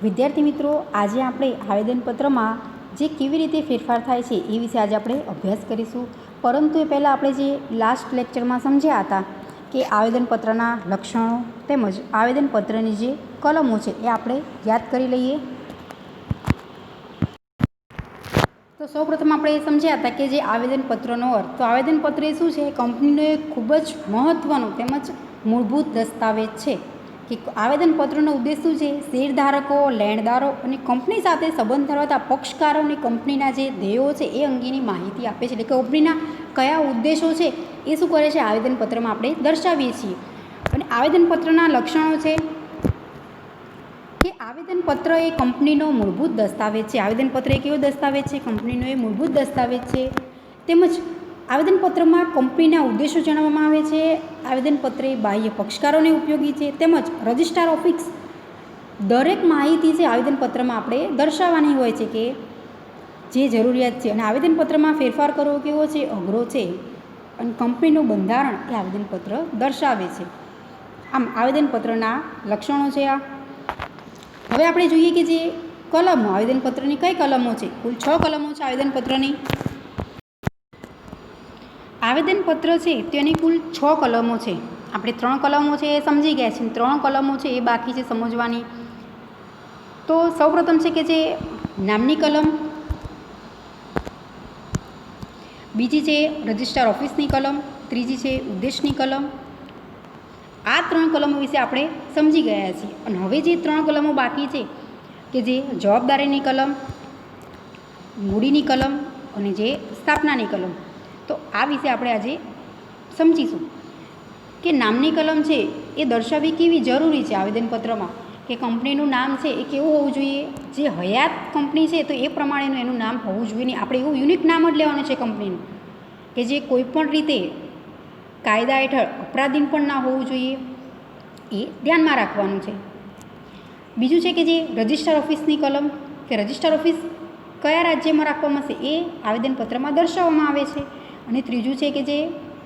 વિદ્યાર્થી મિત્રો, આજે આપણે આવેદનપત્રમાં જે કેવી રીતે ફેરફાર થાય છે એ વિશે આજે આપણે અભ્યાસ કરીશું. પરંતુ એ પહેલાં આપણે જે લાસ્ટ લેક્ચરમાં સમજ્યા હતા કે આવેદનપત્રના લક્ષણો તેમજ આવેદનપત્રની જે કલમો છે એ આપણે યાદ કરી લઈએ. તો સૌપ્રથમ આપણે એ સમજ્યા હતા કે જે આવેદનપત્રનો અર્થ, તો આવેદનપત્ર એ શું છે? કંપનીનો એક ખૂબ જ મહત્ત્વનો તેમજ મૂળભૂત દસ્તાવેજ છે. કે આવેદનપત્રનો ઉદ્દેશ શું છે? શેરધારકો, લેણદારો અને કંપની સાથે સંબંધ ધરાવતા પક્ષકારો અને કંપનીના જે ધ્યેયો છે એ અંગેની માહિતી આપે છે. એટલે કે કંપનીના કયા ઉદ્દેશો છે એ શું કરે છે? આવેદનપત્રમાં આપણે દર્શાવીએ છીએ. અને આવેદનપત્રના લક્ષણો છે કે આવેદનપત્ર એ કંપનીનો મૂળભૂત દસ્તાવેજ છે. આવેદનપત્ર એ કેવો દસ્તાવેજ છે? કંપનીનો એ મૂળભૂત દસ્તાવેજ છે. તેમજ આવેદનપત્રમાં કંપનીના ઉદ્દેશો જણાવવામાં આવે છે. આવેદનપત્ર એ બાહ્ય પક્ષકારોને ઉપયોગી છે. તેમજ રજિસ્ટ્રાર ઓફિસ દરેક માહિતી છે આવેદનપત્રમાં આપણે દર્શાવવાની હોય છે કે જે જરૂરિયાત છે. અને આવેદનપત્રમાં ફેરફાર કરવો કેવો છે? અઘરો છે. અને કંપનીનું બંધારણ એ આવેદનપત્ર દર્શાવે છે. આમ આવેદનપત્રના લક્ષણો છે આ. હવે આપણે જોઈએ કે જે કલમો, આવેદનપત્રની કઈ કલમો છે? કુલ 6 કલમો છે આવેદનપત્રની. આવેદનપત્ર છે તેની કુલ 6 કલમો છે. આપણે 3 કલમો છે એ સમજી ગયા છે. 3 કલમો છે એ બાકી છે સમજવાની. તો સૌપ્રથમ છે કે જે નામની કલમ, બીજી છે રજિસ્ટ્રાર ઓફિસની કલમ, ત્રીજી છે ઉદ્દેશની કલમ. આ 3 કલમો વિશે આપણે સમજી ગયા છીએ. અને હવે જે 3 કલમો બાકી છે કે જે જવાબદારીની કલમ, મૂડીની કલમ અને જે સ્થાપનાની કલમ, તો આ વિશે આપણે આજે સમજીશું. કે નામની કલમ છે એ દર્શાવવી કેવી જરૂરી છે આવેદનપત્રમાં? કે કંપનીનું નામ છે એ કેવું હોવું જોઈએ? જે હયાત કંપની છે તો એ પ્રમાણેનું એનું નામ હોવું જોઈએ નહીં. આપણે એવું યુનિક નામ જ લેવાનું છે કંપનીનું કે જે કોઈ પણ રીતે કાયદા હેઠળ અપરાધીન પણ ના હોવું જોઈએ, એ ધ્યાનમાં રાખવાનું છે. બીજું છે કે જે રજિસ્ટ્રાર ઓફિસની કલમ, કે રજિસ્ટ્રાર ઓફિસ કયા રાજ્યમાં રાખવામાં આવશે એ આવેદનપત્રમાં દર્શાવવામાં આવે છે. અને ત્રીજું છે કે જે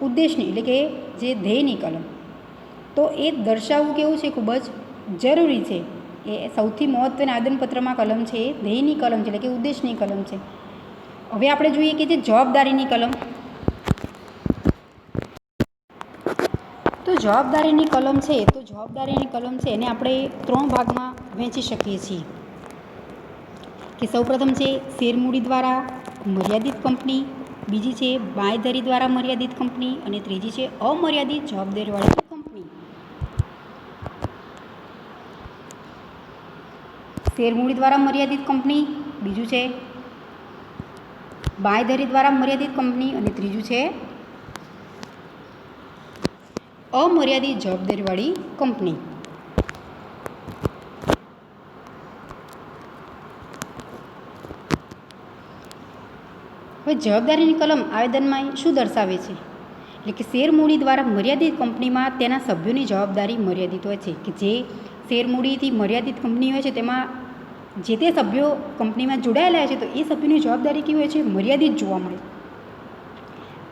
ઉદ્દેશની, એટલે કે જે ધ્યેયની કલમ, તો એ દર્શાવવું કેવું છે? ખૂબ જ જરૂરી છે. એ સૌથી મહત્ત્વની આવેદનપત્રમાં કલમ છે એ ધ્યેયની કલમ છે, એટલે કે ઉદ્દેશની કલમ છે. હવે આપણે જોઈએ કે જે જવાબદારીની કલમ, તો જવાબદારીની કલમ છે, તો જવાબદારીની કલમ છે એને આપણે 3 ભાગમાં વહેંચી શકીએ છીએ. કે સૌપ્રથમ છે શેરમૂડી દ્વારા મર્યાદિત કંપની, બીજી છે બાંયધરી દ્વારા મર્યાદિત કંપની અને ત્રીજી છે અમર્યાદિત જવાબદારીવાળી કંપની. શેરમૂડી દ્વારા મર્યાદિત કંપની, બીજું છે બાંયધરી દ્વારા મર્યાદિત કંપની અને ત્રીજું છે અમર્યાદિત જવાબદારીવાળી કંપની. હવે જવાબદારીની કલમ આવેદનમાં શું દર્શાવે છે? એટલે કે શેરમૂડી દ્વારા મર્યાદિત કંપનીમાં તેના સભ્યોની જવાબદારી મર્યાદિત હોય છે. કે જે શેરમૂડીથી મર્યાદિત કંપની હોય છે તેમાં જે તે સભ્યો કંપનીમાં જોડાયેલા છે તો એ સભ્યોની જવાબદારી કેવી હોય છે? મર્યાદિત જોવા મળે.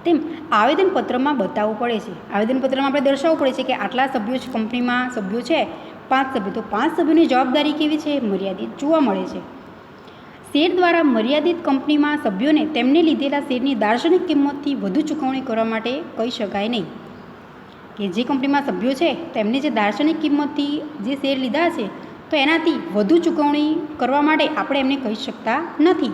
તેમ આવેદનપત્રમાં બતાવવું પડે છે. આવેદનપત્રમાં આપણે દર્શાવવું પડે છે કે આટલા સભ્યો છે કંપનીમાં, સભ્યો છે 5 સભ્યો, તો 5 સભ્યોની જવાબદારી કેવી છે? મર્યાદિત જોવા મળે છે. શેર દ્વારા મર્યાદિત કંપનીમાં સભ્યોને તેમને લીધેલા શેરની દાર્શનિક કિંમતથી વધુ ચૂકવણી કરવા માટે કહી શકાય નહીં. કે જે કંપનીમાં સભ્યો છે તેમને જે દાર્શનિક કિંમતથી જે શેર લીધા છે તો એનાથી વધુ ચૂકવણી કરવા માટે આપણે એમને કહી શકતા નથી.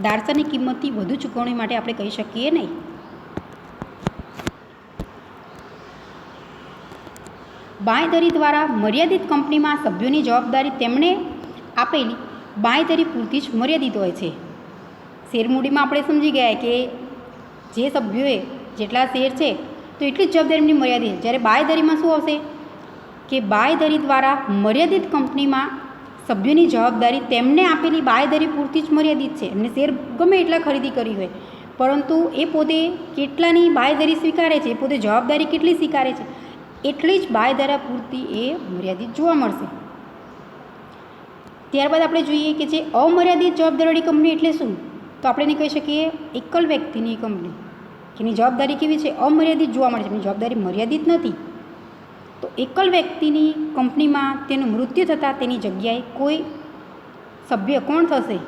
દાર્શનિક કિંમતથી વધુ ચૂકવણી માટે આપણે કહી શકીએ નહીં. બાંયધરી દ્વારા મર્યાદિત કંપનીમાં સભ્યોની જવાબદારી તેમણે આપેલી બાંયધરી પૂરતી જ મર્યાદિત હોય છે. શેરમૂડીમાં આપણે સમજી ગયા કે જે સભ્યોએ જેટલા શેર છે તો એટલી જ જવાબદારી એમની મર્યાદિત. જ્યારે બાંયધરીમાં શું આવશે? કે બાંયધરી દ્વારા મર્યાદિત કંપનીમાં સભ્યોની જવાબદારી તેમને આપેલી બાંયધરી પૂરતી જ મર્યાદિત છે. એમને શેર ગમે એટલા ખરીદી કરી હોય, પરંતુ એ પોતે કેટલાની બાંયધરી સ્વીકારે છે, એ પોતે જવાબદારી કેટલી સ્વીકારે છે, એટલી જ બાંયધરી પૂરતી એ મર્યાદિત જોવા મળશે. ત્યારબાદ આપણે જોઈએ કે જે અમર્યાદિત જવાબદારીવાળી કંપની એટલે શું? તો આપણે એને કહી શકીએ એકલ વ્યક્તિની કંપની. એની જવાબદારી કેવી છે? અમર્યાદિત જોવા મળે છે. એની જવાબદારી મર્યાદિત નથી. તો એકલ વ્યક્તિની કંપનીમાં તેનું મૃત્યુ થતાં તેની જગ્યાએ કોઈ સભ્ય કોણ થશે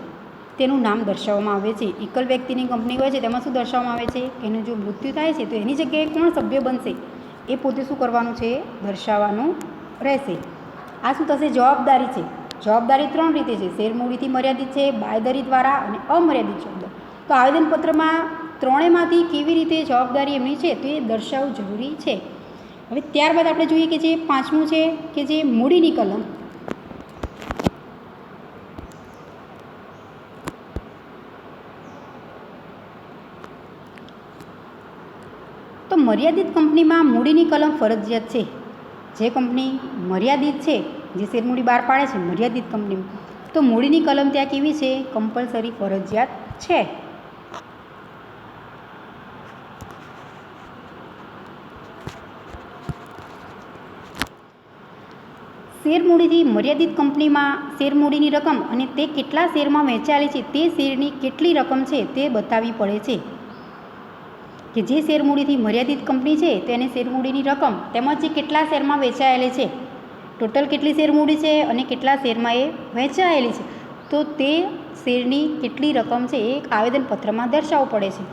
તેનું નામ દર્શાવવામાં આવે છે. એકલ વ્યક્તિની કંપની હોય છે તેમાં શું દર્શાવવામાં આવે છે કે એનું જો મૃત્યુ થાય છે તો એની જગ્યાએ કોણ સભ્ય બનશે એ પોતે શું કરવાનું છે, દર્શાવવાનું રહેશે. આ શું થશે, જવાબદારી છે. જવાબદારી 3 રીતે છે, શેર મૂડીથી મર્યાદિત છે, બાંયધરી દ્વારા અને અમર્યાદિત જવાબદારી. તો આવેદનપત્રમાં ત્રણેયમાંથી કેવી રીતે જવાબદારી એમની છે તો એ દર્શાવવું જરૂરી છે. હવે ત્યારબાદ આપણે જોઈએ કે જે 5મું છે કે જે મૂડીની કલમ. તો મર્યાદિત કંપનીમાં મૂડીની કલમ ફરજિયાત છે. જે કંપની મર્યાદિત છે, જે શેરમૂડી બહાર પાડે છે મર્યાદિત કંપનીમાં, તો મૂડીની કલમ ત્યાં કેવી છે, કમ્પલસરી ફરજિયાત છે. શેરમૂડીથી મર્યાદિત કંપનીમાં શેરમૂડીની રકમ અને તે કેટલા શેરમાં વહેંચાયેલી છે તે શેરની કેટલી રકમ છે તે બતાવવી પડે છે. કે જે શેરમૂડીથી મર્યાદિત કંપની છે તેને શેરમૂડીની રકમ તેમજ જે કેટલા શેરમાં વેચાયેલી છે, ટોટલ કેટલી શેરમૂડી છે અને કેટલા શેરમાં એ વહેંચાયેલી છે, તો તે શેરની કેટલી રકમ છે એ એક આવેદનપત્રમાં દર્શાવવું પડે છે.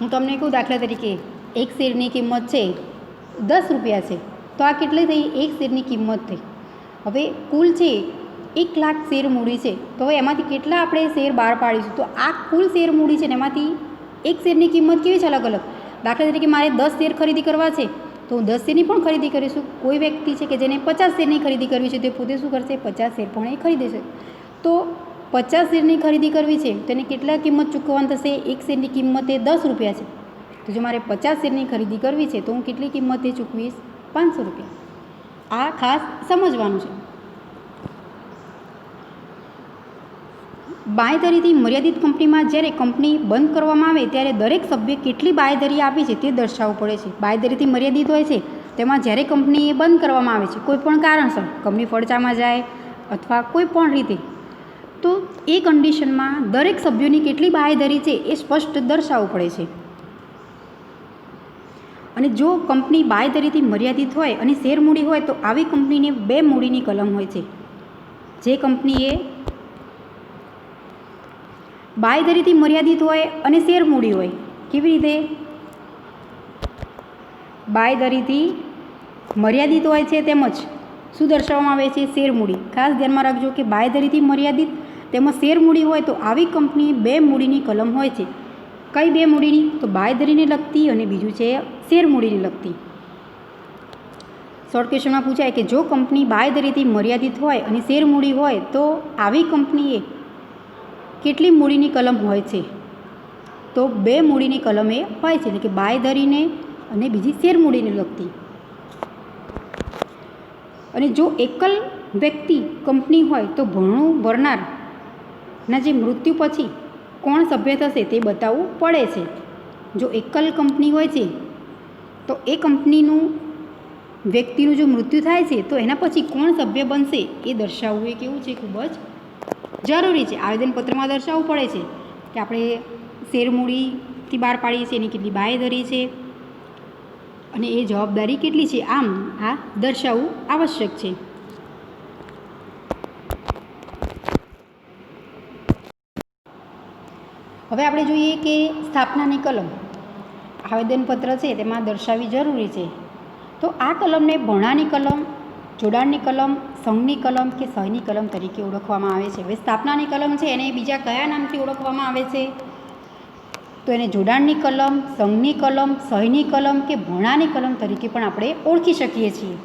હું તમને કહું, દાખલા તરીકે એક શેરની કિંમત છે 10 રૂપિયા છે, તો આ કેટલી થઈ, એક શેરની કિંમત થઈ. હવે કુલ છે 1 લાખ શેર મૂડી છે, તો હવે એમાંથી કેટલા આપણે શેર બહાર પાડીશું, તો આ કુલ શેર મૂડી છે ને એમાંથી એક શેરની કિંમત કેવી છે, અલગ અલગ. દાખલા તરીકે મારે 10 શેર ખરીદી કરવા છે તો હું 10 શેરની પણ ખરીદી કરીશું. કોઈ વ્યક્તિ છે કે જેને 50 શેરની ખરીદી કરવી છે તે પોતે શું કરશે, 50 શેર પણ એ ખરીદે છે. તો 50 શેરની ખરીદી કરવી છે તો એને કેટલા કિંમત ચૂકવવાની થશે, એક શેરની કિંમત એ 10 રૂપિયા છે, તો જો મારે 50 શેરની ખરીદી કરવી છે તો હું કેટલી કિંમતે ચૂકવીશ, 500 રૂપિયા. આ ખાસ સમજવાનું છે. બાંયધરીથી મર્યાદિત કંપનીમાં જ્યારે કંપની બંધ કરવામાં આવે ત્યારે દરેક સભ્ય કેટલી બાંયધરી આપી છે તે દર્શાવવું પડે છે. બાંયધરીથી મર્યાદિત હોય છે તેમાં જ્યારે કંપની બંધ કરવામાં આવે છે કોઈ પણ કારણસર, કંપની ફડચામાં જાય અથવા કોઈ પણ રીતે, તો એ કન્ડિશનમાં દરેક સભ્યોની કેટલી બાંયધરી છે એ સ્પષ્ટ દર્શાવવું પડે છે. અને જો કંપની બાંયધરીથી મર્યાદિત હોય અને શેર મૂડી હોય તો આવી કંપનીને 2 મૂડીની કલમ હોય છે. જે કંપનીએ બાંયધરીથી મર્યાદિત હોય અને શેર મૂડી હોય, કેવી રીતે, બાંયધરીથી મર્યાદિત હોય છે તેમજ શું દર્શાવવામાં આવે છે, શેર મૂડી. ખાસ ધ્યાનમાં રાખજો કે બાંયધરીથી મર્યાદિત તેમજ શેર મૂડી હોય તો આવી કંપની 2 મૂડીની કલમ હોય છે. કઈ 2 મૂડીની, તો બાંયધરીને લગતી અને બીજું છે શેર મૂડીને લગતી. શોર્ટ ક્વેશ્ચનમાં પૂછાય કે જો કંપની બાંયધરીથી મર્યાદિત હોય અને શેર મૂડી હોય તો આવી કંપનીએ કેટલી મૂડીની કલમ હોય છે, તો 2 મૂડીની કલમ એ હોય છે, એટલે કે બાંયધરીને અને બીજી શેર મૂડીને લગતી. અને જો એકલ વ્યક્તિ કંપની હોય તો ભરણું ભરનારના જે મૃત્યુ પછી કોણ સભ્ય થશે તે બતાવવું પડે છે. જો એકલ કંપની હોય છે તો એ કંપનીનું વ્યક્તિનું જો મૃત્યુ થાય છે તો એના પછી કોણ સભ્ય બનશે એ દર્શાવવું એ કેવું છે, ખૂબ જ જરૂરી છે. આવેદનપત્રમાં દર્શાવવું પડે છે કે આપણે શેર મૂડીથી બહાર પાડીએ છીએ, એની કેટલી બાંયધરી છે અને એ જવાબદારી કેટલી છે, આમ આ દર્શાવવું આવશ્યક છે. હવે આપણે જોઈએ કે સ્થાપનાની કલમ. આવેદનપત્ર છે તેમાં દર્શાવવી જરૂરી છે. તો આ કલમને ભરણાની કલમ, જોડાણની કલમ, સંઘની કલમ કે સહીની કલમ તરીકે ઓળખવામાં આવે છે. હવે સ્થાપનાની કલમ છે એને બીજા કયા નામથી ઓળખવામાં આવે છે, તો એને જોડાણની કલમ, સંઘની કલમ, સહીની કલમ કે ભરણાની કલમ તરીકે પણ આપણે ઓળખી શકીએ છીએ.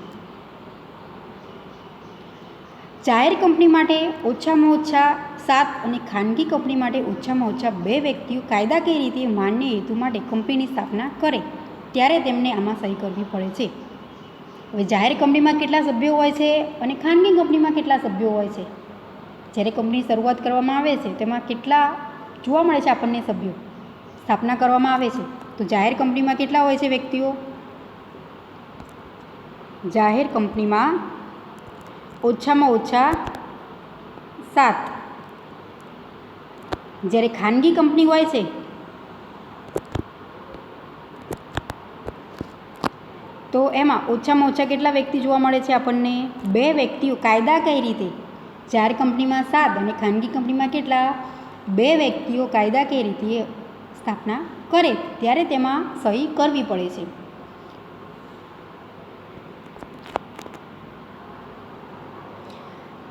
જાહેર કંપની માટે ઓછામાં ઓછા 7 અને ખાનગી કંપની માટે ઓછામાં ઓછા 2 વ્યક્તિઓ કાયદાકીય રીતે માન્ય હેતુ માટે કંપનીની સ્થાપના કરે ત્યારે તેમને આમાં સહી કરવી પડે છે. હવે જાહેર કંપનીમાં કેટલા સભ્યો હોય છે અને ખાનગી કંપનીમાં કેટલા સભ્યો હોય છે. જ્યારે કંપની શરૂઆત કરવામાં આવે છે તેમાં કેટલા જોવા મળે છે આપણને સભ્યો, સ્થાપના કરવામાં આવે છે તો જાહેર કંપનીમાં કેટલા હોય છે વ્યક્તિઓ, જાહેર કંપનીમાં ઓછામાં ઓછા 7, જ્યારે ખાનગી કંપની હોય છે તો એમાં ઓછામાં ઓછા કેટલા વ્યક્તિ જોવા મળે છે આપણને? 2 વ્યક્તિઓ. કાયદા કઈ રીતે? જાહેર કંપનીમાં 7 અને ખાનગી કંપનીમાં કેટલા? 2 વ્યક્તિઓ કાયદા કઈ રીતે સ્થાપના કરે ત્યારે તેમાં સહી કરવી પડે છે.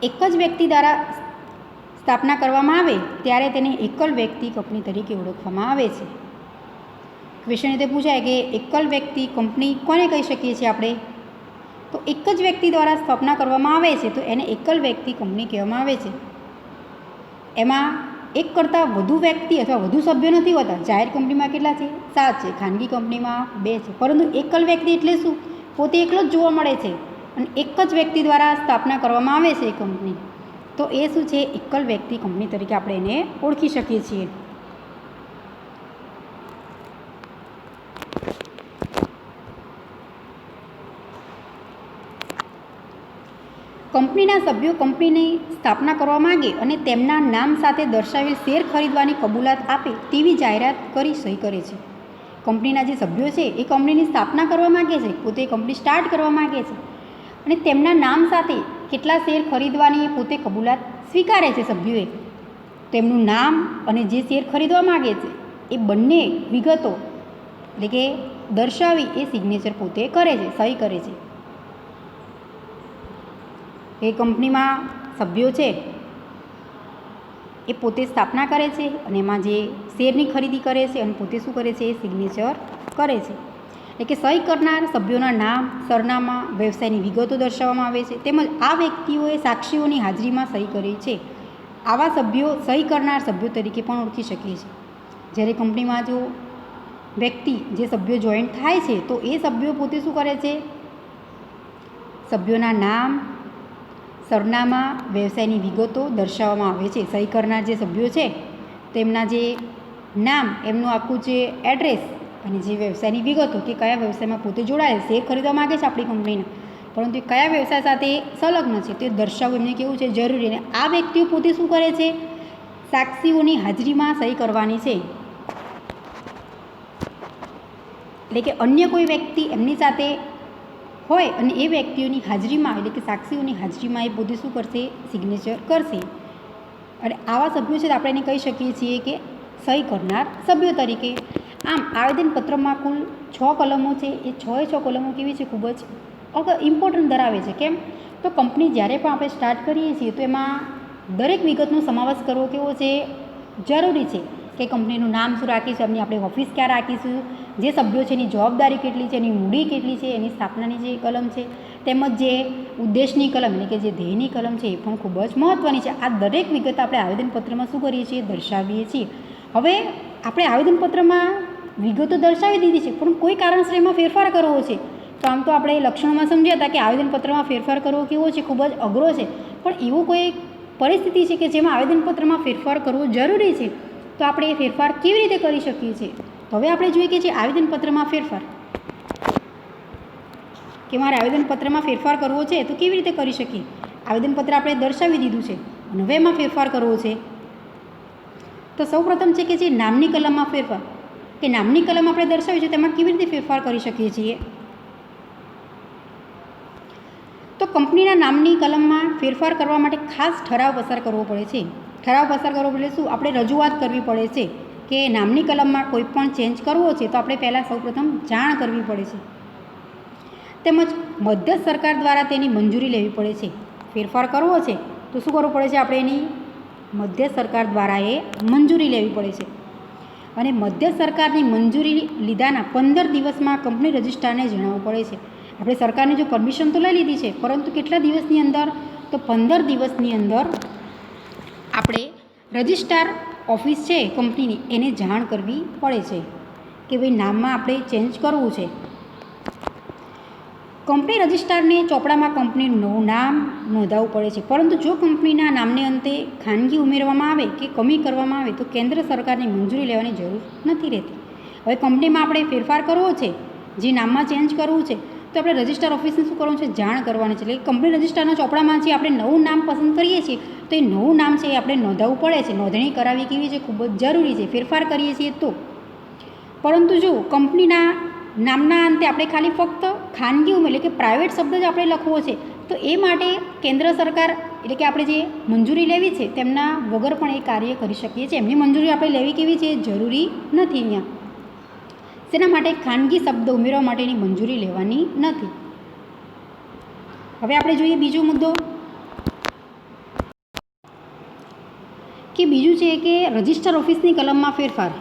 એક જ વ્યક્તિ દ્વારા સ્થાપના કરવામાં આવે ત્યારે તેને એકલ વ્યક્તિ કંપની તરીકે ઓળખવામાં આવે છે. ક્વેશ્ચન રીતે પૂછાય કે એકલ વ્યક્તિ કંપની કોને કહી શકીએ છીએ આપણે? તો એક જ વ્યક્તિ દ્વારા સ્થાપના કરવામાં આવે છે તો એને એકલ વ્યક્તિ કંપની કહેવામાં આવે છે. એમાં એક કરતાં વધુ વ્યક્તિ અથવા વધુ સભ્યો નથી હોતા. જાહેર કંપનીમાં કેટલા છે? 7 છે. ખાનગી કંપનીમાં 2 છે. પરંતુ એકલ વ્યક્તિ એટલે શું? પોતે એકલો જ જોવા મળે છે અને એક જ વ્યક્તિ દ્વારા સ્થાપના કરવામાં આવે છે એ કંપની, તો એ શું છે? એકલ વ્યક્તિ કંપની તરીકે આપણે એને ઓળખી શકીએ છીએ. કંપનીના સભ્યો કંપનીની સ્થાપના કરવા માગે અને તેમના નામ સાથે દર્શાવેલ શેર ખરીદવાની કબૂલાત આપે તેવી જાહેરાત કરી સહી કરે છે. કંપનીના જે સભ્યો છે એ કંપનીની સ્થાપના કરવા માગે છે, પોતે કંપની સ્ટાર્ટ કરવા માગે છે અને તેમના નામ સાથે કેટલા શેર ખરીદવાની પોતે કબૂલાત સ્વીકારે છે સભ્યોએ. તેમનું નામ અને જે શેર ખરીદવા માગે છે એ બંને વિગતો એટલે કે દર્શાવી એ સિગ્નેચર પોતે કરે છે, સહી કરે છે. એ કંપનીમાં સભ્યો છે એ પોતે સ્થાપના કરે છે અને એમાં જે શેરની ખરીદી કરે છે અને પોતે શું કરે છે? એ સિગ્નેચર કરે છે. એટલે કે સહી કરનાર સભ્યોના નામ, સરનામા, વ્યવસાયની વિગતો દર્શાવવામાં આવે છે તેમજ આ વ્યક્તિઓએ સાક્ષીઓની હાજરીમાં સહી કરી છે. આવા સભ્યો સહી કરનાર સભ્યો તરીકે પણ ઓળખી શકીએ છીએ. જ્યારે કંપનીમાં જો વ્યક્તિ જે સભ્યો જોઈન્ટ થાય છે તો એ સભ્યો પોતે શું કરે છે? સભ્યોના નામ, સરનામા, વ્યવસાયની વિગતો દર્શાવવામાં આવે છે. સહી કરનાર જે સભ્યો છે તેમના જે નામ, એમનું આખું જે એડ્રેસ અને જે વ્યવસાયની વિગતો કે કયા વ્યવસાયમાં પોતે જોડાયેલ શેર ખરીદવા માગે છે આપણી કંપનીના, પરંતુ એ કયા વ્યવસાય સાથે સંલગ્ન છે તે દર્શાવવું એમને કેવું છે? જરૂરી. અને આ વ્યક્તિઓ પોતે શું કરે છે? સાક્ષીઓની હાજરીમાં સહી કરવાની છે. એટલે કે અન્ય કોઈ વ્યક્તિ એમની સાથે હોય અને એ વ્યક્તિઓની હાજરીમાં એટલે કે સાક્ષીઓની હાજરીમાં એ પોતે શું કરશે? સિગ્નેચર કરશે. અને આવા સભ્યો છે આપણે એને કહી શકીએ છીએ કે સહી કરનાર સભ્યો તરીકે. આમ આવેદનપત્રમાં કુલ 6 કલમો છે. એ 6 કલમો કેવી છે? ખૂબ જ ઇમ્પોર્ટન્ટ ધરાવે છે. કેમ? તો કંપની જ્યારે પણ આપણે સ્ટાર્ટ કરીએ છીએ તો એમાં દરેક વિગતનો સમાવેશ કરવો કેવો છે? જરૂરી છે. કે કંપનીનું નામ શું રાખીશું, એમની આપણે ઓફિસ ક્યાં રાખીશું, જે સભ્યો છે એની જવાબદારી કેટલી છે, એની મૂડી કેટલી છે, એની સ્થાપનાની જે કલમ છે, તેમજ જે ઉદ્દેશની કલમ એટલે કે જે ધ્યેયની કલમ છે એ પણ ખૂબ જ મહત્ત્વની છે. આ દરેક વિગત આપણે આવેદનપત્રમાં શું કરીએ છીએ? દર્શાવીએ છીએ. હવે આપણે આવેદનપત્રમાં વિગતો દર્શાવી દીધી છે પણ કોઈ કારણસર એમાં ફેરફાર કરવો છે તો આમ તો આપણે લક્ષણોમાં સમજ્યા હતા કે આવેદનપત્રમાં ફેરફાર કરવો કેવો છે? ખૂબ જ અઘરો છે. પણ એવું કોઈ પરિસ્થિતિ છે કે જેમાં આવેદનપત્રમાં ફેરફાર કરવો જરૂરી છે તો આપણે એ ફેરફાર કેવી રીતે કરી શકીએ છીએ? તો હવે આપણે જોઈએ કે જે આવેદનપત્રમાં ફેરફાર કે મારે આવેદનપત્રમાં ફેરફાર કરવો છે તો કેવી રીતે કરી શકીએ? આવેદનપત્ર આપણે દર્શાવી દીધું છે અને હવે એમાં ફેરફાર કરવો છે તો સૌપ્રથમ છે કે જે નામની કલમમાં ફેરફાર કે નામની કલમ આપણે દર્શાવી છે તેમાં કેવી રીતે ફેરફાર કરી શકીએ છીએ? તો કંપનીના નામની કલમમાં ફેરફાર કરવા માટે ખાસ ઠરાવ પસાર કરવો પડે છે. ઠરાવ પસાર કરવો એટલે શું? આપણે રજૂઆત કરવી પડે છે કે નામની કલમમાં કોઈ પણ ચેન્જ કરવો છે તો આપણે પહેલાં સૌપ્રથમ જાણ કરવી પડે છે. તેમજ મધ્યસ્થ સરકાર દ્વારા તેની મંજૂરી લેવી પડે છે. ફેરફાર કરવો છે તો શું કરવું પડે છે? આપણે એની મધ્યસ્થ સરકાર દ્વારા એ મંજૂરી લેવી પડે છે અને મધ્યસ્થ સરકારની મંજૂરી લીધાના 15 દિવસમાં કંપની રજિસ્ટ્રારને જણાવવું પડે છે. આપણે સરકારની જો પરમિશન તો લઈ લીધી છે પરંતુ કેટલા દિવસની અંદર? તો 15 દિવસની અંદર આપણે રજિસ્ટ્રાર ઓફિસ છે કંપનીની એને જાણ કરવી પડે છે કે ભાઈ નામમાં આપણે ચેન્જ કરવું છે. કંપની રજિસ્ટ્રારને ચોપડામાં કંપનીનું નવું નામ નોંધાવવું પડે છે પરંતુ જો કંપનીના નામને અંતે ખાનગી ઉમેરવામાં આવે કે કમી કરવામાં આવે તો કેન્દ્ર સરકારની મંજૂરી લેવાની જરૂર નથી રહેતી. હવે કંપનીમાં આપણે ફેરફાર કરવો છે, જે નામમાં ચેન્જ કરવું છે તો આપણે રજિસ્ટ્રાર ઓફિસને શું કરવાનું છે? જાણ કરવાની છે. એટલે કંપની રજિસ્ટ્રારના ચોપડામાં જે આપણે નવું નામ પસંદ કરીએ છીએ તો એ નવું નામ છે એ આપણે નોંધાવવું પડે છે. નોંધણી કરાવવી કેવી છે? ખૂબ જ જરૂરી છે ફેરફાર કરીએ છીએ તો. પરંતુ જો કંપનીના નામના અંતે આપણે ખાલી ફક્ત ખાનગી ઉમેદવાર એટલે કે પ્રાઇવેટ શબ્દ જ આપણે લખવો છે તો એ માટે કેન્દ્ર સરકાર એટલે કે આપણે જે મંજૂરી લેવી છે તેમના વગર પણ એ કાર્ય કરી શકીએ છીએ. એમની મંજૂરી આપણે લેવી કેવી છે જરૂરી નથી. અહીંયા તેના માટે ખાનગી શબ્દ ઉમેરવા માટેની મંજૂરી લેવાની નથી. હવે આપણે જોઈએ બીજો મુદ્દો કે બીજું છે કે રજિસ્ટર ઓફિસની કલમમાં ફેરફાર.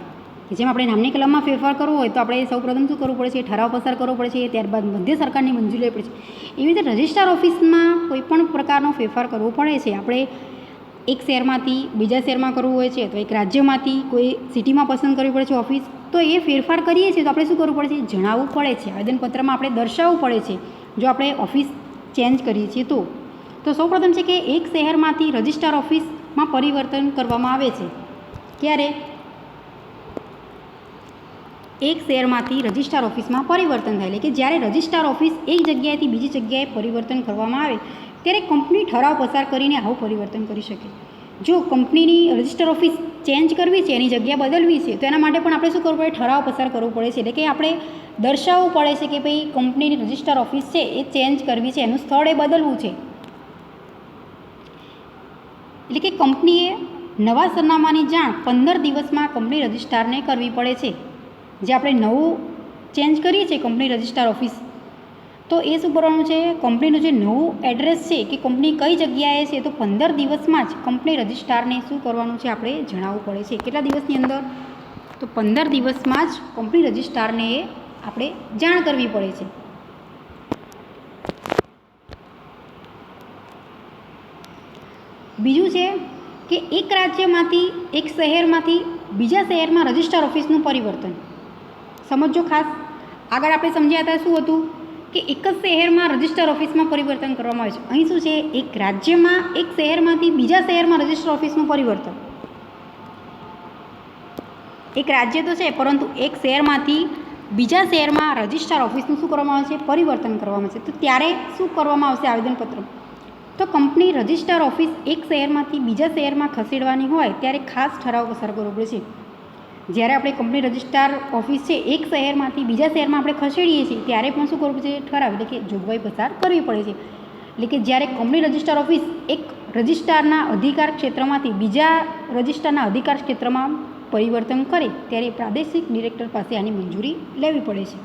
જેમ આપણે નામની કલમમાં ફેરફાર કરવો હોય તો આપણે સૌપ્રથમ શું કરવું પડે છે? ઠરાવ પસાર કરવો પડે છે, ત્યારબાદ મધ્ય સરકારની મંજૂરી લેવી પડે છે. એવી રીતે રજિસ્ટર ઓફિસમાં કોઈ પણ પ્રકારનો ફેરફાર કરવો પડે છે. આપણે એક શહેરમાંથી બીજા શહેરમાં કરવું હોય છે અથવા એક રાજ્યમાંથી કોઈ સિટીમાં પસંદ કરવી પડે છે ઓફિસ, તો એ ફેરફાર કરીએ છીએ તો આપણે શું કરવું પડે છે? જણાવવું પડે છે. આવેદનપત્રમાં આપણે દર્શાવવું પડે છે જો આપણે ઓફિસ ચેન્જ કરીએ છીએ તો સૌપ્રથમ છે કે એક શહેરમાંથી રજિસ્ટર ઓફિસમાં પરિવર્તન કરવામાં આવે છે. ક્યારે? એક શહેરમાંથી રજિસ્ટર ઓફિસમાં પરિવર્તન થાય એટલે કે જ્યારે રજિસ્ટર ઓફિસ એક જગ્યાએથી બીજી જગ્યાએ પરિવર્તન કરવામાં આવે ત્યારે કંપની ઠરાવ પસાર કરીને આવું પરિવર્તન કરી શકે. જો કંપનીની રજિસ્ટર ઓફિસ ચેન્જ કરવી છે, એની જગ્યા બદલવી છે, તો એના માટે પણ આપણે શું કરવું પડે? ઠરાવ પસાર કરવો પડે છે. એટલે કે આપણે દર્શાવવું પડે છે કે ભાઈ કંપનીની રજિસ્ટર ઓફિસ છે એ ચેન્જ કરવી છે, એનું સ્થળ એ બદલવું છે. એટલે કે કંપનીએ નવા સરનામાની જાણ 15 દિવસમાં કંપની રજિસ્ટ્રારને કરવી પડે છે. જે આપણે નવું ચેન્જ કરીએ છીએ કંપની રજિસ્ટર ઓફિસ, તો એ શું કરવાનું છે? કંપનીનું જે નવું એડ્રેસ છે કે કંપની કઈ જગ્યાએ છે તો 15 દિવસમાં જ કંપની રજિસ્ટ્રારને શું કરવાનું છે? આપણે જણાવવું પડે છે. કેટલા દિવસની અંદર? તો 15 દિવસમાં જ કંપની રજિસ્ટ્રારને આપણે જાણ કરવી પડે છે. બીજું છે કે એક રાજ્યમાંથી એક શહેરમાંથી બીજા શહેરમાં રજિસ્ટર ઓફિસનું પરિવર્તન. સમજો ખાસ, આગળ આપણે સમજ્યા હતા શું હતું કે એક જ શહેરમાં રજિસ્ટર ઓફિસમાં પરિવર્તન કરવામાં આવે છે. અહીં શું છે? એક રાજ્યમાં એક શહેરમાંથી બીજા શહેરમાં રજિસ્ટર ઓફિસનું પરિવર્તન. એક રાજ્ય તો છે પરંતુ એક શહેરમાંથી બીજા શહેરમાં રજિસ્ટર ઓફિસનું શું કરવામાં આવે છે? પરિવર્તન કરવામાં આવે છે. તો ત્યારે શું કરવામાં આવશે આવેદનપત્ર? તો કંપની રજિસ્ટર ઓફિસ એક શહેરમાંથી બીજા શહેરમાં ખસેડવાની હોય ત્યારે ખાસ ઠરાવ પસાર કરવો પડે છે. જ્યારે આપણે કંપની રજિસ્ટ્રાર ઓફિસ છે એક શહેરમાંથી બીજા શહેરમાં આપણે ખસેડીએ છીએ ત્યારે પણ શું કરવું પડે છે? ઠરાવ એટલે કે જોગવાઈ પસાર કરવી પડે છે. એટલે કે જ્યારે કંપની રજિસ્ટ્રાર ઓફિસ એક રજિસ્ટ્રારના અધિકાર ક્ષેત્રમાંથી બીજા રજિસ્ટ્રારના અધિકાર ક્ષેત્રમાં પરિવર્તન કરે ત્યારે પ્રાદેશિક ડિરેક્ટર પાસે આની મંજૂરી લેવી પડે છે.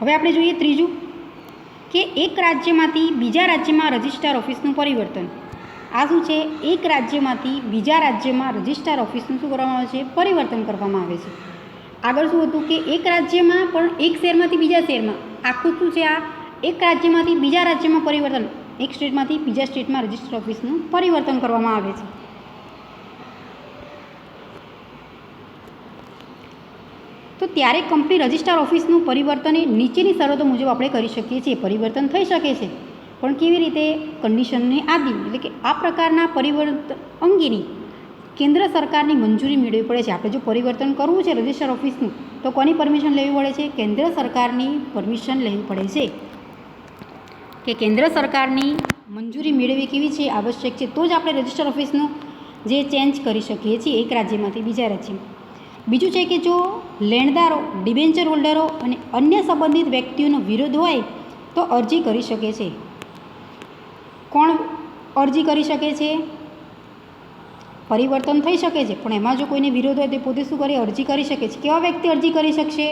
હવે આપણે જોઈએ ત્રીજું કે એક રાજ્યમાંથી બીજા રાજ્યમાં રજિસ્ટ્રાર ઓફિસનું પરિવર્તન. આ શું છે? એક રાજ્યમાંથી બીજા રાજ્યમાં રજિસ્ટ્રાર ઓફિસનું શું કરવામાં આવે છે? પરિવર્તન કરવામાં આવે છે. આગળ શું હતું કે એક રાજ્યમાં પણ એક શહેરમાંથી બીજા શહેરમાં, આખું શું છે? આ એક રાજ્યમાંથી બીજા રાજ્યમાં પરિવર્તન, એક સ્ટેટમાંથી બીજા સ્ટેટમાં રજિસ્ટર ઓફિસનું પરિવર્તન કરવામાં આવે છે. તો ત્યારે કંપની રજિસ્ટર ઓફિસનું પરિવર્તન એ નીચેની શરતો મુજબ આપણે કરી શકીએ છીએ. પરિવર્તન થઈ શકે છે પણ કેવી રીતે? કન્ડિશનને આધીન. એટલે કે આ પ્રકારના પરિવર્તન અંગેની કેન્દ્ર સરકારની મંજૂરી મેળવવી પડે છે. આપણે જો પરિવર્તન કરવું છે રજિસ્ટર ઓફિસનું તો કોની પરમિશન લેવી પડે છે? કેન્દ્ર સરકારની પરમિશન લેવી પડે છે. કે કેન્દ્ર સરકારની મંજૂરી મેળવવી કેવી છે? આવશ્યક છે. તો જ આપણે રજિસ્ટર ઓફિસનું જે ચેન્જ કરી શકીએ છીએ એક રાજ્યમાંથી બીજા રાજ્યમાં. બીજું છે કે જો લેણદારો, ડિબેન્ચર હોલ્ડરો અને અન્ય સંબંધિત વ્યક્તિઓનો વિરોધ હોય તો અરજી કરી શકે છે. કોણ અરજી કરી શકે છે? પરિવર્તન થઈ શકે છે પણ એમાં જો કોઈને વિરોધ હોય તો પોતે શું કરે? અરજી કરી શકે છે. કેવા વ્યક્તિ અરજી કરી શકશે?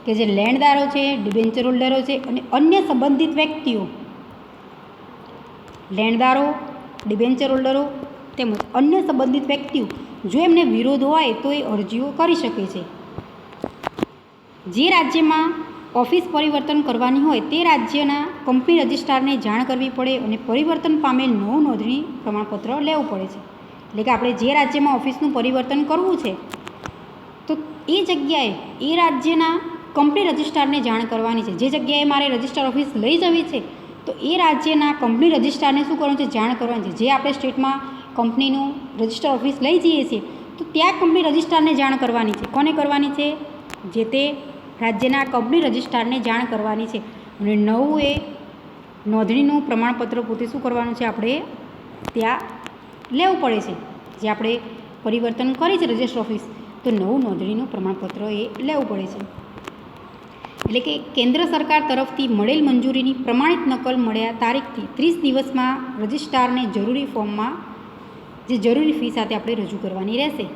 કે જે લેણદારો છે, ડિબેન્ચર હોલ્ડરો છે અને અન્ય સંબંધિત વ્યક્તિઓ. લેણદારો, ડિબેન્ચર હોલ્ડરો તેમજ અન્ય સંબંધિત વ્યક્તિઓ જો એમને વિરોધ હોય તો એ અરજીઓ કરી શકે છે. જે રાજ્યમાં ઓફિસ પરિવર્તન કરવાની હોય તે રાજ્યના કંપની રજિસ્ટ્રારને જાણ કરવી પડે અને પરિવર્તન પામેલ નવું નોંધણી પ્રમાણપત્ર લેવું પડે છે. એટલે કે આપણે જે રાજ્યમાં ઓફિસનું પરિવર્તન કરવું છે તો એ જગ્યાએ એ રાજ્યના કંપની રજિસ્ટ્રારને જાણ કરવાની છે. જે જગ્યાએ મારે રજિસ્ટર ઓફિસ લઈ જવી છે તો એ રાજ્યના કંપની રજિસ્ટ્રારને શું કરવાનું છે? જાણ કરવાની છે. જે આપણે સ્ટેટમાં કંપનીનું રજિસ્ટર ઓફિસ લઈ જઈએ છીએ તો ત્યાં કંપની રજિસ્ટ્રારને જાણ કરવાની છે. કોને કરવાની છે? જે તે રાજ્યના કંપની રજિસ્ટ્રારને જાણ કરવાની છે. અને નવું એ નોંધણીનું પ્રમાણપત્ર પોતે શું કરવાનું છે? આપણે ત્યાં લેવું પડે છે. જે આપણે પરિવર્તન કરી છે રજિસ્ટર ઓફિસ તો નવું નોંધણીનું પ્રમાણપત્ર એ લેવું પડે છે. એટલે કે કેન્દ્ર સરકાર તરફથી મળેલ મંજૂરીની પ્રમાણિત નકલ મળ્યા તારીખથી 30 દિવસમાં રજિસ્ટ્રારને જરૂરી ફોર્મમાં જે જરૂરી ફી સાથે આપણે રજૂ કરવાની રહેશે.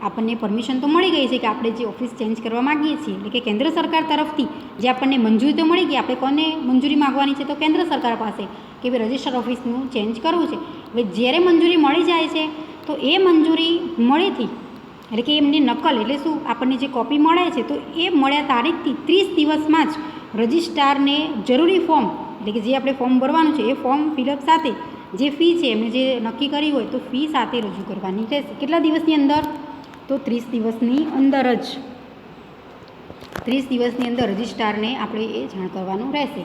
આપણને પરમિશન તો મળી ગઈ છે કે આપણે જે ઓફિસ ચેન્જ કરવા માગીએ છીએ, એટલે કે કેન્દ્ર સરકાર તરફથી જે આપણને મંજૂરી તો મળી ગઈ. આપણે કોને મંજૂરી માગવાની છે? તો કેન્દ્ર સરકાર પાસે, કે ભાઈ રજિસ્ટર ઓફિસનું ચેન્જ કરવું છે. હવે જ્યારે મંજૂરી મળી જાય છે તો એ મંજૂરી મળેથી, એટલે કે એમની નકલ, એટલે શું, આપણને જે કોપી મળે છે તો એ મળ્યા તારીખથી 30 દિવસમાં જ રજિસ્ટ્રારને જરૂરી ફોર્મ, એટલે કે જે આપણે ફોર્મ ભરવાનું છે એ ફોર્મ ફિલઅપ સાથે જે ફી છે એમને જે નક્કી કરી હોય તો ફી સાથે રજૂ કરવાની રહેશે. કેટલા દિવસની અંદર? તો 30 દિવસની અંદર જ, 30 દિવસની અંદર રજિસ્ટ્રારને આપણે એ જાણ કરવાનું રહેશે.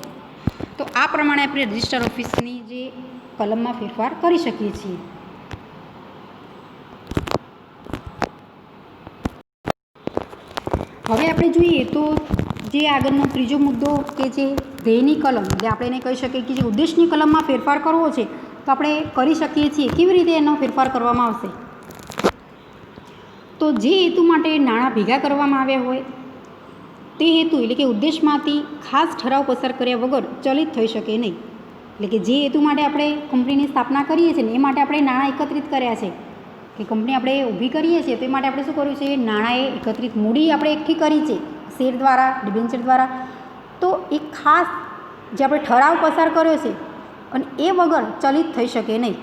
તો આ પ્રમાણે આપણે રજિસ્ટર ઓફિસની જે કલમમાં ફેરફાર કરી શકીએ છીએ. હવે આપણે જોઈએ તો જે આગળનો ત્રીજો મુદ્દો કે જે ધ્યેયની કલમ, એટલે આપણે એને કહી શકીએ કે જે ઉદ્દેશની કલમમાં ફેરફાર કરવો છે તો આપણે કરી શકીએ છીએ. કેવી રીતે એનો ફેરફાર કરવામાં આવશે? તો જે હેતુ માટે નાણાં ભેગા કરવામાં આવ્યા હોય તે હેતુ, એટલે કે ઉદ્દેશમાંથી ખાસ ઠરાવ પસાર કર્યા વગર ચલિત થઈ શકે નહીં. એટલે કે જે હેતુ માટે આપણે કંપનીની સ્થાપના કરીએ છીએ ને એ માટે આપણે નાણાં એકત્રિત કર્યા છે, કે કંપની આપણે ઊભી કરીએ છીએ તો એ માટે આપણે શું કર્યું છે? નાણાંએ એકત્રિત મૂડી આપણે એકઠી કરી છે શેર દ્વારા, ડિબેન્ચર દ્વારા. તો એ ખાસ જે આપણે ઠરાવ પસાર કર્યો છે અને એ વગર ચલિત થઈ શકે નહીં.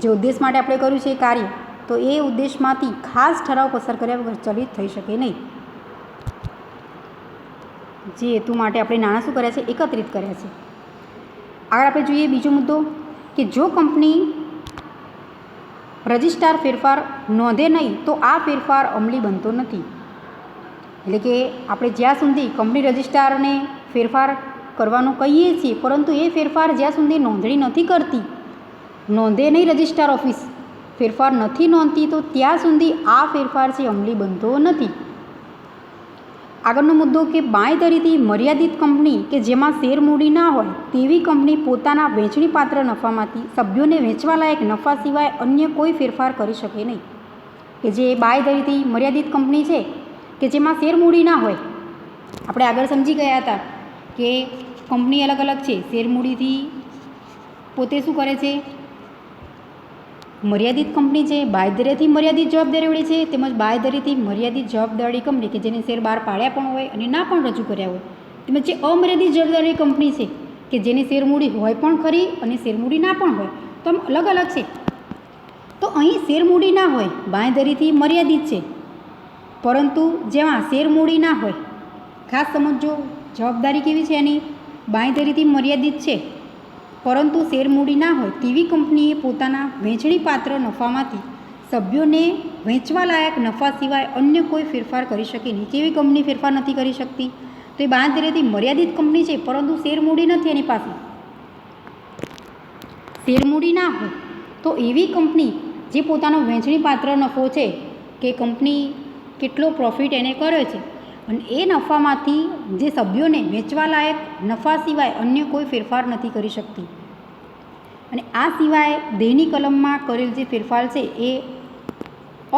જે ઉદ્દેશ માટે આપણે કર્યું છે એ કાર્ય, તો એ ઉદ્દેશમાંથી ખાસ ઠરાવ પસાર કર્યા વગર ચલિત થઈ શકે નહીં. જે હેતુ માટે આપણે નાણાં શું કર્યા છે? એકત્રિત કર્યા છે. આગળ આપણે જોઈએ બીજો મુદ્દો કે જો કંપની રજિસ્ટ્રાર ફેરફાર નોંધે નહીં તો આ ફેરફાર અમલી બનતો નથી. એટલે કે આપણે જ્યાં સુધી કંપની રજિસ્ટ્રારને ફેરફાર કરવાનું કહીએ છીએ પરંતુ એ ફેરફાર જ્યાં સુધી નોંધણી નથી કરતી, નોંધે નહીં રજિસ્ટ્રાર ઓફિસ, ફેરફાર નથી નોંધતી, તો ત્યાં સુધી આ ફેરફાર છે અમલી બનતો નથી. આગળનો મુદ્દો કે બાંયધરીથી મર્યાદિત કંપની કે જેમાં શેર મૂડી ના હોય તેવી કંપની પોતાના વહેંચણીપાત્ર નફામાંથી સભ્યોને વેચવા લાયક નફા સિવાય અન્ય કોઈ ફેરફાર કરી શકે નહીં. કે જે બાંયધરીથી મર્યાદિત કંપની છે કે જેમાં શેર મૂડી ના હોય, આપણે આગળ સમજી ગયા હતા કે કંપની અલગ અલગ છે. શેર મૂડીથી પોતે શું કરે છે? મર્યાદિત કંપની છે, બાંયધરીથી મર્યાદિત જવાબદારીવાળી છે, તેમજ બાંયધરીથી મર્યાદિત જવાબદારી કંપની કે જેને શેર બહાર પાડ્યા પણ હોય અને ના પણ રજૂ કર્યા હોય, તેમજ જે અમર્યાદિત જવાબદારી કંપની છે કે જેની શેર મૂડી હોય પણ ખરી અને શેર મૂડી ના પણ હોય, તો આમ અલગ અલગ છે. તો અહીં શેર મૂડી ના હોય, બાંયધરીથી મર્યાદિત છે, પરંતુ જેમાં શેર મૂડી ના હોય, ખાસ સમજો જવાબદારી કેવી છે એની? બાંયધરીથી મર્યાદિત છે પરંતુ શેર મૂડી ના હોય તેવી કંપનીએ પોતાના વહેંચણીપાત્ર નફામાંથી સભ્યોને વેચવા લાયક નફા સિવાય અન્ય કોઈ ફેરફાર કરી શકે નહીં. કેવી કંપની ફેરફાર નથી કરી શકતી? તો એ બાંયધરીથી મર્યાદિત કંપની છે પરંતુ શેર મૂડી નથી એની પાસે, શેર મૂડી ના હોય તો એવી કંપની જે પોતાનો વહેંચણીપાત્ર નફો છે કે કંપની કેટલો પ્રોફિટ એને કર્યો છે અને એ નફામાંથી જે સભ્યોને વેચવા લાયક નફા સિવાય અન્ય કોઈ ફેરફાર નથી કરી શકતી. અને આ સિવાય ધ્યેયની કલમમાં કરેલ જે ફેરફાર છે એ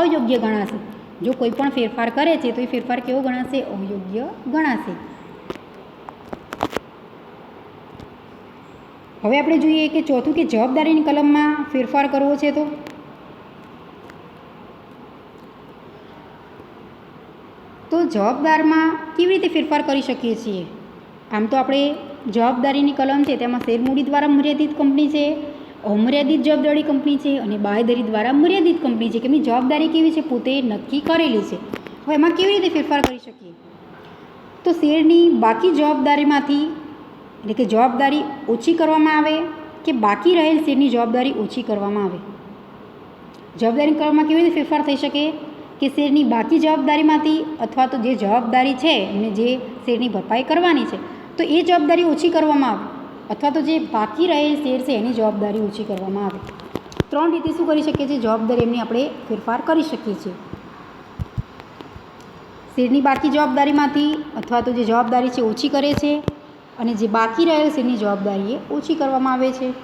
અયોગ્ય ગણાશે. જો કોઈ પણ ફેરફાર કરે છે તો એ ફેરફાર કેવો ગણાશે? અયોગ્ય ગણાશે. હવે આપણે જોઈએ કે ચોથું કે જવાબદારીની કલમમાં ફેરફાર કરવો છે તો જવાબદારમાં કેવી રીતે ફેરફાર કરી શકીએ છીએ? આમ તો આપણે જવાબદારીની કલમ છે તેમાં શેર મૂડી દ્વારા મર્યાદિત કંપની છે, અમર્યાદિત જવાબદારી કંપની છે અને બાંયધરી દ્વારા મર્યાદિત કંપની છે કે એમની જવાબદારી કેવી છે? પોતે નક્કી કરેલી છે. હવે એમાં કેવી રીતે ફેરફાર કરી શકીએ? તો શેરની બાકી જવાબદારીમાંથી, એટલે કે જવાબદારી ઓછી કરવામાં આવે કે બાકી રહેલ શેરની જવાબદારી ઓછી કરવામાં આવે. જવાબદારી કલમમાં કેવી રીતે ફેરફાર થઈ શકે? કે શેરની બાકી જવાબદારીમાંથી અથવા તો જે જવાબદારી છે અને જે શેરની ભરપાઈ કરવાની છે તો એ જવાબદારી ઓછી કરવામાં આવે અથવા તો જે બાકી રહેલ શેર છે એની જવાબદારી ઓછી કરવામાં આવે. 3 રીતે શું કરી શકીએ છીએ? જવાબદારી એમની આપણે ફેરફાર કરી શકીએ છીએ. શેરની બાકી જવાબદારીમાંથી અથવા તો જે જવાબદારી છે ઓછી કરે છે અને જે બાકી રહેલ શેરની જવાબદારી એ ઓછી કરવામાં આવે છે.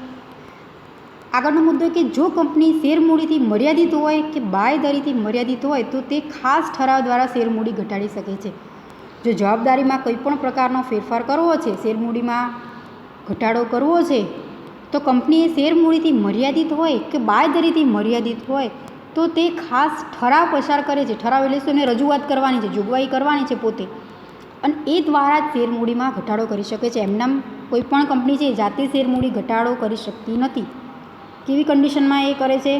આગળનો મુદ્દો કે જો કંપની શેર મૂડીથી મર્યાદિત હોય કે બાંયધરીથી મર્યાદિત હોય તો તે ખાસ ઠરાવ દ્વારા શેર મૂડી ઘટાડી શકે છે. જો જવાબદારીમાં કોઈ પણ પ્રકારનો ફેરફાર કરવો છે, શેરમૂડીમાં ઘટાડો કરવો છે, તો કંપનીએ શેરમૂડીથી મર્યાદિત હોય કે બાંયધરીથી મર્યાદિત હોય તો તે ખાસ ઠરાવ પસાર કરે છે. ઠરાવ એટલે શું? એને રજૂઆત કરવાની છે, જોગવાઈ કરવાની છે પોતે, અને એ દ્વારા જ શેરમૂડીમાં ઘટાડો કરી શકે છે. એમનામ કોઈ પણ કંપની છે જાતે શેરમૂડી ઘટાડો કરી શકતી નથી. કેવી કન્ડિશનમાં એ કરે છે?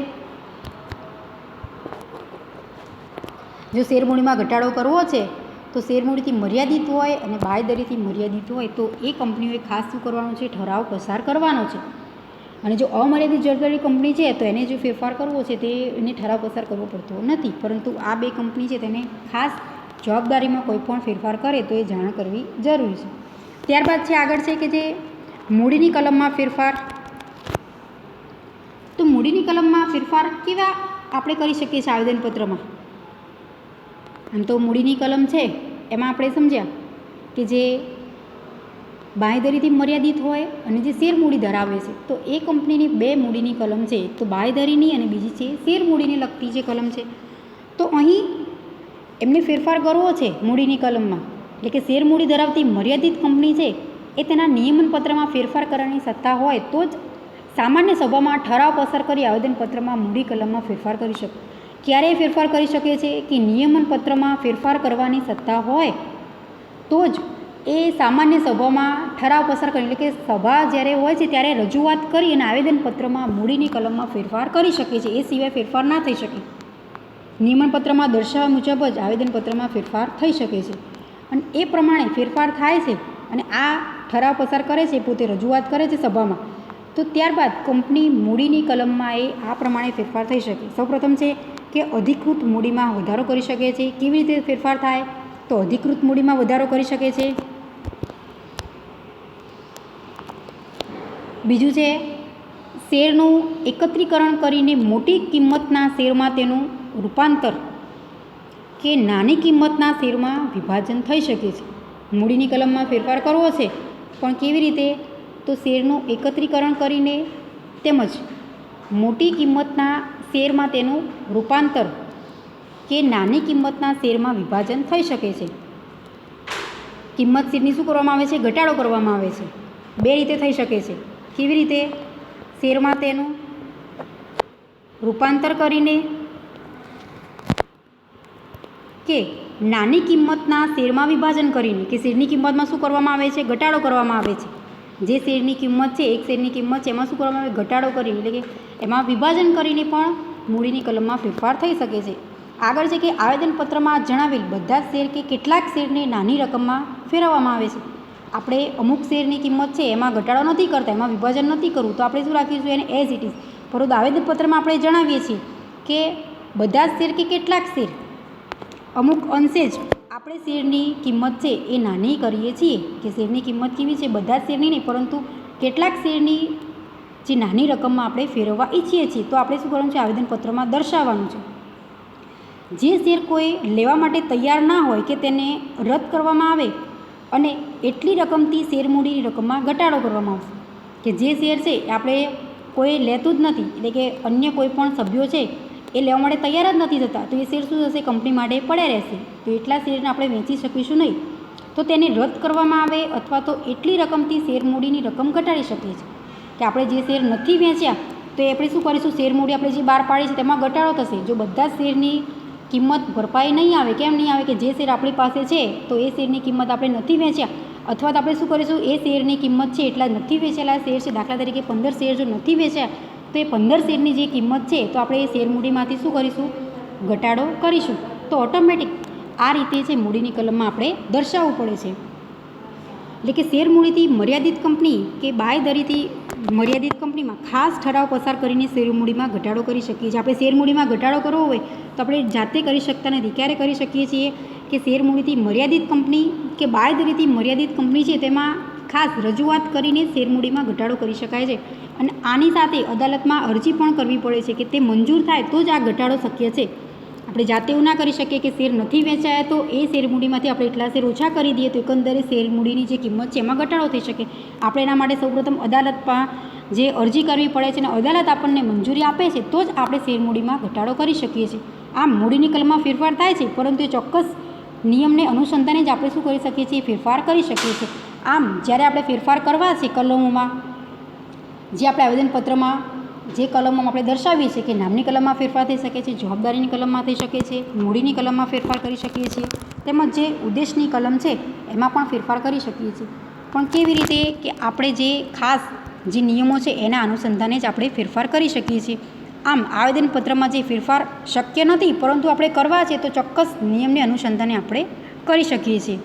જો શેરમૂડીમાં ઘટાડો કરવો છે તો શેરમૂડીથી મર્યાદિત હોય અને બાંયધરીથી મર્યાદિત હોય તો એ કંપનીઓએ ખાસ શું કરવાનું છે? ઠરાવ પસાર કરવાનો છે. અને જો અમર્યાદિત જવાબદારી કંપની છે તો એને જો ફેરફાર કરવો છે તે એને ઠરાવ પસાર કરવો પડતો નથી. પરંતુ આ બે કંપની છે તેને ખાસ જવાબદારીમાં કોઈ પણ ફેરફાર કરે તો એ જાણ કરવી જરૂરી છે. ત્યારબાદ છે આગળ છે કે જે મૂડીની કલમમાં ફેરફાર. તો મૂડીની કલમમાં ફેરફાર કેવા આપણે કરી શકીએ છીએ આવેદનપત્રમાં? આમ તો મૂડીની કલમ છે એમાં આપણે સમજ્યા કે જે બાંયધરીથી મર્યાદિત હોય અને જે શેરમૂડી ધરાવે છે, તો એ કંપનીની બે મૂડીની કલમ છે, એક તો બાંયધરીની અને બીજી છે શેરમૂડીને લગતી જે કલમ છે. તો અહીં એમને ફેરફાર કરવો છે મૂડીની કલમમાં, એટલે કે શેરમૂડી ધરાવતી મર્યાદિત કંપની છે એ તેના નિયમનપત્રમાં ફેરફાર કરવાની સત્તા હોય તો જ સામાન્ય સભામાં ઠરાવ પસાર કરી આવેદનપત્રમાં મૂડી કલમમાં ફેરફાર કરી શકે. ક્યારે ફેરફાર કરી શકે છે? કે નિયમનપત્રમાં ફેરફાર કરવાની સત્તા હોય તો જ એ સામાન્ય સભામાં ઠરાવ પસાર કરી, એટલે કે સભા જ્યારે હોય છે ત્યારે રજૂઆત કરી અને આવેદનપત્રમાં મૂડીની કલમમાં ફેરફાર કરી શકે છે. એ સિવાય ફેરફાર ના થઈ શકે. નિયમનપત્રમાં દર્શાવ્યા મુજબ જ આવેદનપત્રમાં ફેરફાર થઈ શકે છે અને એ પ્રમાણે ફેરફાર થાય છે અને આ ઠરાવ પસાર કરે છે, પોતે રજૂઆત કરે છે સભામાં, તો ત્યારબાદ કંપની મૂડીની કલમમાં એ આ પ્રમાણે ફેરફાર થઈ શકે. સૌપ્રથમ છે કે અધિકૃત મૂડીમાં વધારો કરી શકે છે. કેવી રીતે ફેરફાર થાય? તો અધિકૃત મૂડીમાં વધારો કરી શકે છે. બીજું છે શેરનું એકત્રીકરણ કરીને મોટી કિંમતના શેરમાં તેનું રૂપાંતર કે નાની કિંમતના શેરમાં વિભાજન થઈ શકે છે. મૂડીની કલમમાં ફેરફાર કરવો છે પણ કેવી રીતે? તો શેરનું એકત્રીકરણ કરીને તેમજ મોટી કિંમતના શેરમાં તેનું રૂપાંતર કે નાની કિંમતના શેરમાં વિભાજન થઈ શકે છે. કિંમત શેરની શું કરવામાં આવે છે? ઘટાડો કરવામાં આવે છે. બે રીતે થઈ શકે છે. કેવી રીતે? શેરમાં તેનું રૂપાંતર કરીને કે નાની કિંમતના શેરમાં વિભાજન કરીને, કે શેરની કિંમતમાં શું કરવામાં આવે છે? ઘટાડો કરવામાં આવે છે. જે શેરની કિંમત છે, એક શેરની કિંમત છે, એમાં શું કરવામાં આવે? ઘટાડો કરીને, એટલે કે એમાં વિભાજન કરીને પણ મૂડીની કલમમાં ફેરફાર થઈ શકે છે. આગળ છે કે આવેદનપત્રમાં જણાવેલ બધા જ શેર કે કેટલાક શેરને નાની રકમમાં ફેરવવામાં આવે છે. આપણે અમુક શેરની કિંમત છે એમાં ઘટાડો નથી કરતા, એમાં વિભાજન નથી કરવું, તો આપણે શું રાખીશું? એને એઝ ઇટ ઇઝ. પરંતુ આવેદનપત્રમાં આપણે જણાવીએ છીએ કે બધા જ શેર કે કેટલાક શેર, અમુક અંશે જ આપણે શેરની કિંમત છે એ નાની કરીએ છીએ, કે શેરની કિંમત કેવી છે? બધા જ શેરની નહીં, પરંતુ કેટલાક શેરની જે નાની રકમમાં આપણે ફેરવવા ઈચ્છીએ છીએ, તો આપણે શું કરવાનું છે? આવેદનપત્રમાં દર્શાવવાનું છે. જે શેર કોઈ લેવા માટે તૈયાર ના હોય કે તેને રદ કરવામાં આવે અને એટલી રકમથી શેરમૂડીની રકમમાં ઘટાડો કરવામાં આવશે. કે જે શેર છે આપણે કોઈ લેતું જ નથી, એટલે કે અન્ય કોઈ પણ સભ્યો છે એ લેવા માટે તૈયાર જ નથી થતા, તો એ શેર શું થશે? કંપની માટે પડ્યા રહેશે. તો એટલા શેરને આપણે વેચી શકીશું નહીં. તો તેને રદ કરવામાં આવે અથવા તો એટલી રકમથી શેરમૂડીની રકમ ઘટાડી શકીએ છીએ. કે આપણે જે શેર નથી વેચ્યા તો એ આપણે શું કરીશું? શેરમૂડી આપણે જે બહાર પાડી છે તેમાં ઘટાડો થશે. જો બધા શેરની કિંમત ભરપાઈ નહીં આવે, કેમ નહીં આવે? કે જે શેર આપણી પાસે છે તો એ શેરની કિંમત આપણે નથી વેચ્યા, અથવા તો આપણે શું કરીશું? એ શેરની કિંમત છે એટલા નથી વેચેલા શેર છે, દાખલા તરીકે 15 શેર જો નથી વેચ્યા તો એ 15 શેરની જે કિંમત છે તો આપણે એ શેરમૂડીમાંથી શું કરીશું? ઘટાડો કરીશું. તો ઓટોમેટિક આ રીતે છે મૂડીની કલમમાં આપણે દર્શાવવું પડે છે. એટલે કે શેરમૂડીથી મર્યાદિત કંપની કે બાંયધરીથી મર્યાદિત કંપનીમાં ખાસ ઠરાવ પસાર કરીને શેરમૂડીમાં ઘટાડો કરી શકીએ છીએ. આપણે શેરમૂડીમાં ઘટાડો કરવો હોય તો આપણે જાતે કરી શકતા નથી. ક્યારે કરી શકીએ છીએ? કે શેરમૂડીથી મર્યાદિત કંપની કે બાંયધરીથી મર્યાદિત કંપની છે તેમાં ખાસ રજૂઆત કરીને શેરમૂડીમાં ઘટાડો કરી શકાય છે. અને આની સાથે અદાલતમાં અરજી પણ કરવી પડે છે કે તે મંજૂર થાય તો જ આ ઘટાડો શક્ય છે. આપણે જાતે એવું ના કરી શકીએ કે શેર નથી વેચાયા તો એ શેરમૂડીમાંથી આપણે એટલા શેર ઓછા કરી દઈએ તો એકંદરે શેરમૂડીની જે કિંમત છે એમાં ઘટાડો થઈ શકે. આપણે એના માટે સૌપ્રથમ અદાલતમાં જે અરજી કરવી પડે છે અને અદાલત આપણને મંજૂરી આપે છે તો જ આપણે શેરમૂડીમાં ઘટાડો કરી શકીએ છીએ. આમ મૂડીની કલમમાં ફેરફાર થાય છે, પરંતુ એ ચોક્કસ નિયમને અનુસંધાને જ આપણે શું કરી શકીએ છીએ? ફેરફાર કરી શકીએ છીએ. આમ જ્યારે આપણે ફેરફાર કરવા છે કલમોમાં, જે આપણે આવેદનપત્રમાં જે કલમોમાં આપણે દર્શાવીએ છીએ કે નામની કલમમાં ફેરફાર થઈ શકે છે, જવાબદારીની કલમમાં થઈ શકે છે, મૂડીની કલમમાં ફેરફાર કરી શકીએ છીએ, તેમજ જે ઉદ્દેશની કલમ છે એમાં પણ ફેરફાર કરી શકીએ છીએ. પણ કેવી રીતે? કે આપણે જે ખાસ જે નિયમો છે એના અનુસંધાને જ આપણે ફેરફાર કરી શકીએ છીએ. આમ આવેદનપત્રમાં જે ફેરફાર શક્ય નથી પરંતુ આપણે કરવા છે તો ચોક્કસ નિયમને અનુસંધાને આપણે કરી શકીએ છીએ.